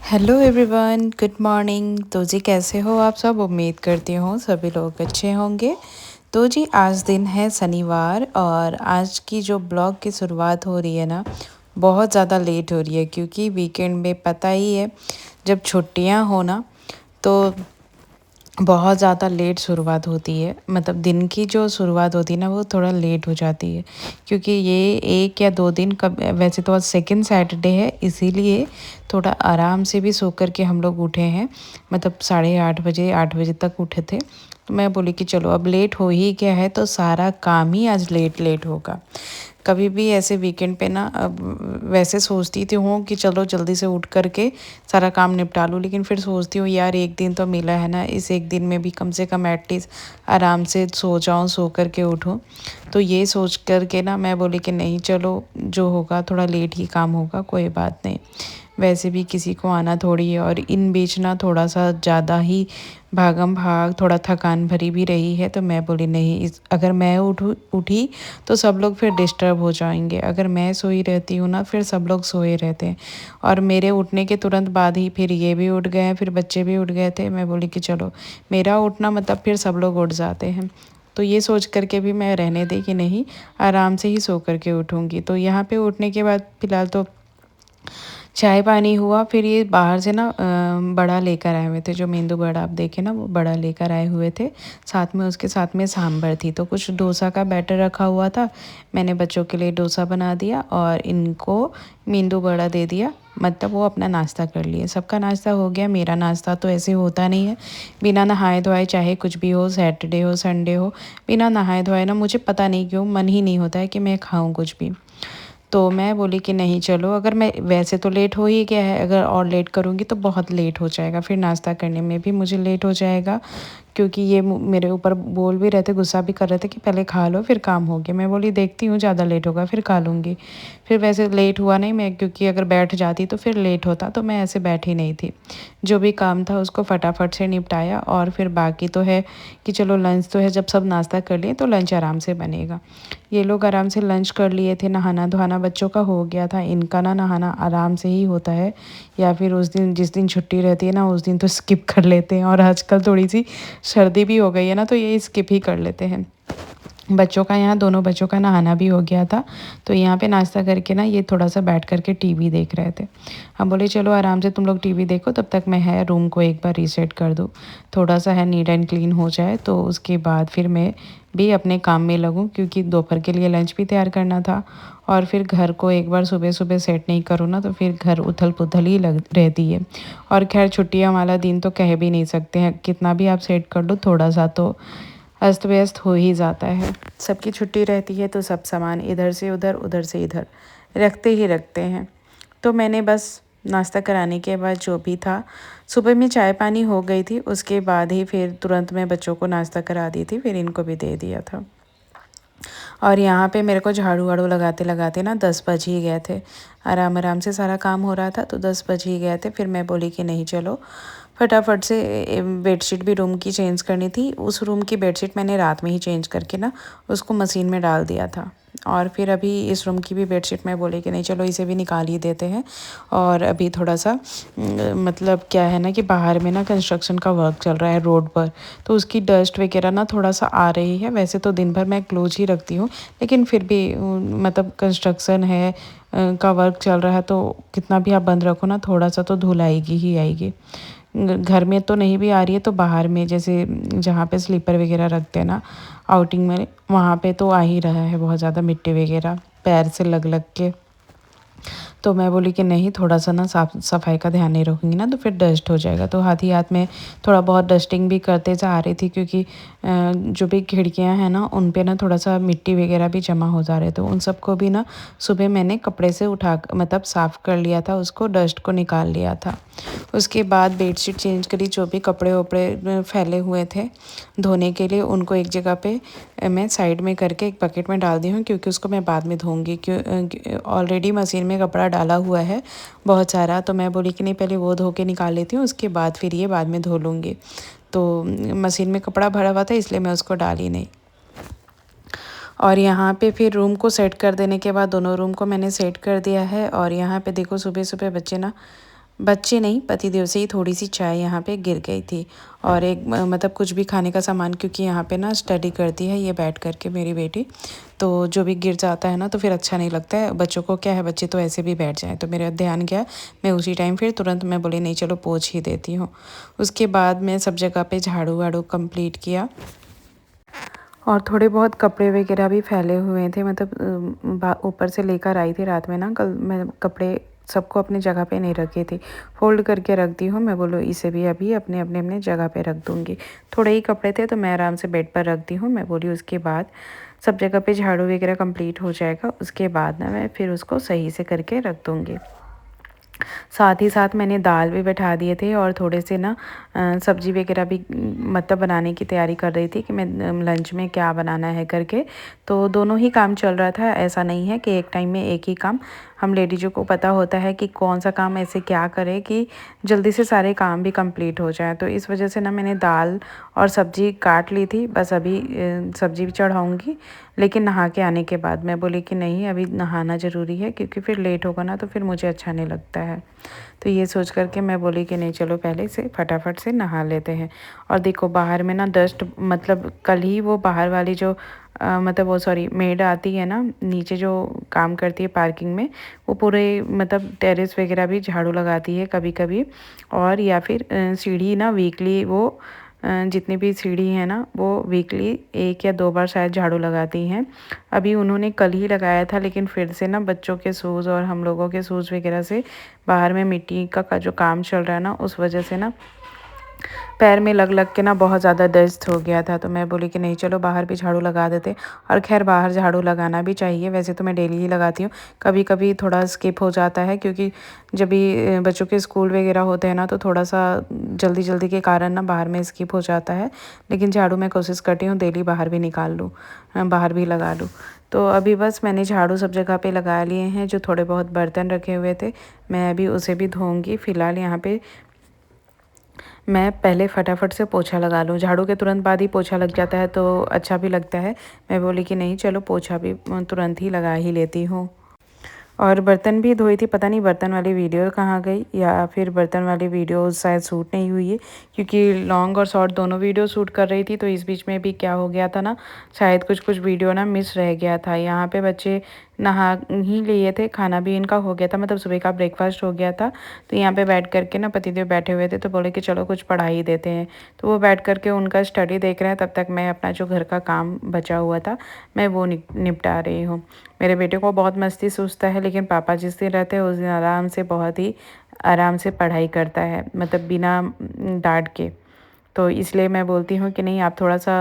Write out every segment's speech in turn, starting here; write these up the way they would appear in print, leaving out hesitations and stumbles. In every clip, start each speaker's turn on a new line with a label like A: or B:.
A: Hello everyone, good morning. तो जी कैसे हो आप सब? उम्मीद करती हूँ सभी लोग अच्छे होंगे। तो जी आज दिन है शनिवार और आज की जो ब्लॉग की शुरुआत हो रही है ना, बहुत ज़्यादा लेट हो रही है क्योंकि वीकेंड में पता ही है जब छुट्टियाँ हो ना तो बहुत ज़्यादा लेट शुरुआत होती है। मतलब दिन की जो शुरुआत होती है ना वो थोड़ा लेट हो जाती है क्योंकि ये 1 या 2 दिन कब वैसे तो आज सेकंड सैटरडे है, इसीलिए थोड़ा आराम से भी सो कर के हम लोग उठे हैं। मतलब 8:30 बजे 8 बजे तक उठे थे। तो मैं बोली कि चलो अब लेट हो ही गया है तो सारा काम ही आज लेट लेट होगा। कभी भी ऐसे वीकेंड पे ना अब वैसे सोचती थी हूँ कि चलो जल्दी से उठ कर के सारा काम निपटा लूँ, लेकिन फिर सोचती हूँ यार एक दिन तो मिला है ना, इस एक दिन में भी कम से कम एटलीस्ट आराम से सो जाऊँ, सो कर के उठूँ। तो ये सोच कर के ना मैं बोली कि नहीं चलो जो होगा थोड़ा लेट ही काम होगा, कोई बात नहीं। वैसे भी किसी को आना थोड़ी है और इन बीच ना थोड़ा सा ज़्यादा ही भागम भाग थोड़ा थकान भरी भी रही है। तो मैं बोली नहीं, इस अगर मैं उठी तो सब लोग फिर डिस्टर्ब हो जाएंगे। अगर मैं सोई रहती हूँ ना फिर सब लोग सोए रहते हैं और मेरे उठने के तुरंत बाद ही फिर ये भी उठ गए हैं, फिर बच्चे भी उठ गए थे। मैं बोली कि चलो मेरा उठना मतलब फिर सब लोग उठ जाते हैं। तो ये सोच करके भी मैं रहने दी कि नहीं, आराम से ही सो करके उठूँगी। तो यहाँ पे उठने के बाद फ़िलहाल तो चाय पानी हुआ। फिर ये बाहर से ना बड़ा लेकर आए हुए थे, जो मेंदू बड़ा आप देखे ना वो बड़ा लेकर आए हुए थे। साथ में उसके साथ में सांभर थी, तो कुछ डोसा का बैटर रखा हुआ था। मैंने बच्चों के लिए डोसा बना दिया और इनको मेंदू बड़ा दे दिया। मतलब वो अपना नाश्ता कर लिए, सबका नाश्ता हो गया। मेरा नाश्ता तो ऐसे होता नहीं है बिना नहाए धोए, चाहे कुछ भी हो, सैटरडे हो संडे हो, बिना नहाए धोए ना मुझे पता नहीं क्यों मन ही नहीं होता है कि मैं खाऊं कुछ भी। तो मैं बोली कि नहीं चलो, अगर मैं वैसे तो लेट हो ही गया है, अगर और लेट करूँगी तो बहुत लेट हो जाएगा, फिर नाश्ता करने में भी मुझे लेट हो जाएगा। क्योंकि ये मेरे ऊपर बोल भी रहे थे, गुस्सा भी कर रहे थे कि पहले खा लो फिर काम हो गया। मैं बोली देखती हूँ ज़्यादा लेट होगा फिर खा लूँगी। फिर वैसे लेट हुआ नहीं मैं, क्योंकि अगर बैठ जाती तो फिर लेट होता, तो मैं ऐसे बैठी नहीं थी। जो भी काम था उसको फटाफट से निपटाया और फिर बाकी तो है कि चलो लंच तो है, जब सब नाश्ता कर लिए तो लंच आराम से बनेगा। ये लोग आराम से लंच कर लिए थे। नहाना धोना बच्चों का हो गया था, इनका ना नहाना आराम से ही होता है, या फिर उस दिन जिस दिन छुट्टी रहती है ना उस दिन तो स्किप कर लेते हैं। और आजकल थोड़ी सी सर्दी भी हो गई है ना तो ये स्किप ही कर लेते हैं। बच्चों का यहाँ दोनों बच्चों का नहाना भी हो गया था, तो यहाँ पे नाश्ता करके ना ये थोड़ा सा बैठ करके टीवी देख रहे थे। हम बोले चलो आराम से तुम लोग टीवी देखो, तब तक मैं है रूम को एक बार रीसेट कर दूँ, थोड़ा सा है नीट एंड क्लीन हो जाए, तो उसके बाद फिर मैं भी अपने काम में लगूँ, क्योंकि दोपहर के लिए लंच भी तैयार करना था। और फिर घर को एक बार सुबह सुबह सेट नहीं करूँ ना तो फिर घर उथल पुथल ही लग रहती है। और खैर छुट्टियाँ वाला दिन तो कह भी नहीं सकते हैं, कितना भी आप सेट कर लो थोड़ा सा तो अस्त व्यस्त हो ही जाता है। सबकी छुट्टी रहती है तो सब सामान इधर से उधर उधर से इधर रखते ही रखते हैं। तो मैंने बस नाश्ता कराने के बाद जो भी था, सुबह में चाय पानी हो गई थी, उसके बाद ही फिर तुरंत मैं बच्चों को नाश्ता करा दी थी, फिर इनको भी दे दिया था। और यहाँ पे मेरे को झाड़ू वाड़ू लगाते लगाते ना 10 बज ही गए थे। आराम आराम से सारा काम हो रहा था तो 10 बज ही गए थे। फिर मैं बोली कि नहीं चलो फटाफट से बेडशीट भी रूम की चेंज करनी थी। उस रूम की बेडशीट मैंने रात में ही चेंज करके ना उसको मशीन में डाल दिया था। और फिर अभी इस रूम की भी बेडशीट मैं बोली कि नहीं चलो इसे भी निकाल ही देते हैं। और अभी थोड़ा सा मतलब क्या है ना कि बाहर में ना कंस्ट्रक्शन का वर्क चल रहा है रोड पर, तो उसकी डस्ट वगैरह ना थोड़ा सा आ रही है। वैसे तो दिन भर मैं क्लोज ही रखती हूँ, लेकिन फिर भी मतलब कंस्ट्रक्शन है का वर्क चल रहा है तो कितना भी आप बंद रखो ना थोड़ा सा तो धूल आएगी ही आएगी। घर में तो नहीं भी आ रही है तो बाहर में जैसे जहाँ पे स्लीपर वगैरह रखते हैं ना आउटिंग में, वहाँ पे तो आ ही रहा है बहुत ज़्यादा मिट्टी वगैरह पैर से लग लग के। तो मैं बोली कि नहीं थोड़ा सा ना साफ सफाई का ध्यान नहीं रखूँगी ना तो फिर डस्ट हो जाएगा। तो हाथ ही हाथ में थोड़ा बहुत डस्टिंग भी करते जा रही थी, क्योंकि जो भी खिड़कियां हैं ना उन पे ना थोड़ा सा मिट्टी वगैरह भी जमा हो जा रहे थे। उन सबको भी ना सुबह मैंने कपड़े से उठा मतलब साफ़ कर लिया था, उसको डस्ट को निकाल लिया था। उसके बाद बेडशीट चेंज करी, जो भी कपड़े वपड़े फैले हुए थे धोने के लिए उनको एक जगह पे मैं साइड में करके एक बकेट में डाल दी हूँ, क्योंकि उसको मैं बाद में धोऊंगी। क्यों ऑलरेडी मशीन में कपड़ा डाला हुआ है बहुत सारा, तो मैं बोली कि नहीं पहले वो धो के निकाल लेती हूँ, उसके बाद फिर ये बाद में धो लूँगी। तो मशीन में कपड़ा भरा हुआ था इसलिए मैं उसको डाली नहीं। और यहाँ पे फिर रूम को सेट कर देने के बाद दोनों रूम को मैंने सेट कर दिया है। और यहाँ पे देखो सुबह सुबह बच्चे ना बच्चे नहीं, पतिदेव से ही थोड़ी सी चाय यहाँ पे गिर गई थी। और एक मतलब कुछ भी खाने का सामान, क्योंकि यहाँ पे ना स्टडी करती है ये बैठ करके मेरी बेटी, तो जो भी गिर जाता है ना तो फिर अच्छा नहीं लगता है। बच्चों को क्या है, बच्चे तो ऐसे भी बैठ जाएं। तो मेरा ध्यान गया, मैं उसी टाइम फिर तुरंत मैं बोली नहीं चलो पोंछ ही देती हूँ। उसके बाद मैं सब जगह पे झाड़ू वाड़ू कंप्लीट किया। और थोड़े बहुत कपड़े वगैरह भी फैले हुए थे, मतलब ऊपर से लेकर आई थी रात में ना, कल मैं कपड़े सबको अपनी जगह पे नहीं रखी थी, फोल्ड करके रख दी हूँ। मैं बोलूँ इसे भी अभी अपने अपने अपने जगह पे रख दूँगी। थोड़े ही कपड़े थे तो मैं आराम से बेड पर रख दी हूँ। मैं बोली उसके बाद सब जगह पे झाड़ू वगैरह कंप्लीट हो जाएगा, उसके बाद ना मैं फिर उसको सही से करके रख दूँगी। साथ ही साथ मैंने दाल भी बैठा दिए थे और थोड़े से ना सब्जी वगैरह भी मतलब बनाने की तैयारी कर रही थी कि मैं लंच में क्या बनाना है करके। तो दोनों ही काम चल रहा था, ऐसा नहीं है कि एक टाइम में एक ही काम। हम लेडीज़ों को पता होता है कि कौन सा काम ऐसे क्या करें कि जल्दी से सारे काम भी कंप्लीट हो जाए। तो इस वजह से ना मैंने दाल और सब्ज़ी काट ली थी, बस अभी सब्ज़ी भी चढ़ाऊँगी। लेकिन नहा के आने के बाद मैं बोली कि नहीं अभी नहाना ज़रूरी है, क्योंकि फिर लेट होगा ना तो फिर मुझे अच्छा नहीं लगता है। तो ये सोच कर के मैं बोली कि नहीं चलो पहले से फटाफट से नहा लेते हैं। और देखो बाहर में ना डस्ट, मतलब कल ही वो बाहर वाली जो मतलब वो सॉरी मेड आती है ना नीचे जो काम करती है पार्किंग में, वो पूरे मतलब टेरेस वगैरह भी झाड़ू लगाती है कभी कभी। और या फिर सीढ़ी ना वीकली वो जितनी भी सीढ़ी है ना वो वीकली 1 या 2 बार शायद झाड़ू लगाती हैं। अभी उन्होंने कल ही लगाया था, लेकिन फिर से ना बच्चों के शूज़ और हम लोगों के शूज़ वगैरह से बाहर में मिट्टी का जो काम चल रहा है ना, उस वजह से ना पैर में लग लग के ना बहुत ज़्यादा दर्द हो गया था। तो मैं बोली कि नहीं चलो बाहर भी झाड़ू लगा देते। और खैर बाहर झाड़ू लगाना भी चाहिए, वैसे तो मैं डेली ही लगाती हूँ, कभी कभी थोड़ा स्किप हो जाता है, क्योंकि जब भी बच्चों के स्कूल वगैरह होते हैं ना तो थोड़ा सा जल्दी जल्दी के कारण ना बाहर में स्किप हो जाता है। लेकिन झाड़ू मैं कोशिश करती हूँ डेली बाहर भी निकाल लूँ, बाहर भी लगा लूँ। तो अभी बस मैंने झाड़ू सब जगह पे लगा लिए हैं। जो थोड़े बहुत बर्तन रखे हुए थे मैं अभी उसे भी धोऊंगी। फ़िलहाल यहाँ पे मैं पहले फटाफट से पोछा लगा लूँ, झाड़ू के तुरंत बाद ही पोछा लग जाता है तो अच्छा भी लगता है। मैं बोली कि नहीं चलो पोछा भी तुरंत ही लगा ही लेती हूँ। और बर्तन भी धोई थी, पता नहीं बर्तन वाली वीडियो कहाँ गई, या फिर बर्तन वाली वीडियो शायद शूट नहीं हुई है, क्योंकि लॉन्ग और शॉर्ट दोनों वीडियो शूट कर रही थी। तो इस बीच में भी क्या हो गया था ना, शायद कुछ कुछ वीडियो ना मिस रह गया था। यहाँ पे बच्चे नहा ही लिए थे, खाना भी इनका हो गया था, मतलब सुबह का ब्रेकफास्ट हो गया था। तो यहाँ पे बैठ करके ना पतिदेव बैठे हुए थे तो बोले कि चलो कुछ पढ़ा ही देते हैं। तो वो बैठ करके उनका स्टडी देख रहे हैं, तब तक मैं अपना जो घर का काम बचा हुआ था मैं वो निपटा रही हूँ। मेरे बेटे को बहुत मस्ती सूझता है, लेकिन पापा जिस दिन रहते हैं उस दिन आराम से, बहुत ही आराम से पढ़ाई करता है, मतलब बिना डांट के। तो इसलिए मैं बोलती हूँ कि नहीं आप थोड़ा सा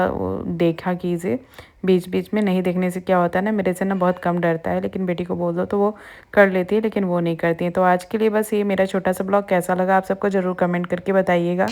A: देखा कीजिए, बीच बीच में नहीं देखने से क्या होता है ना, मेरे से ना बहुत कम डरता है, लेकिन बेटी को बोल दो तो वो कर लेती है, लेकिन वो नहीं करती है। तो आज के लिए बस ये मेरा छोटा सा ब्लॉग कैसा लगा आप सबको ज़रूर कमेंट करके बताइएगा।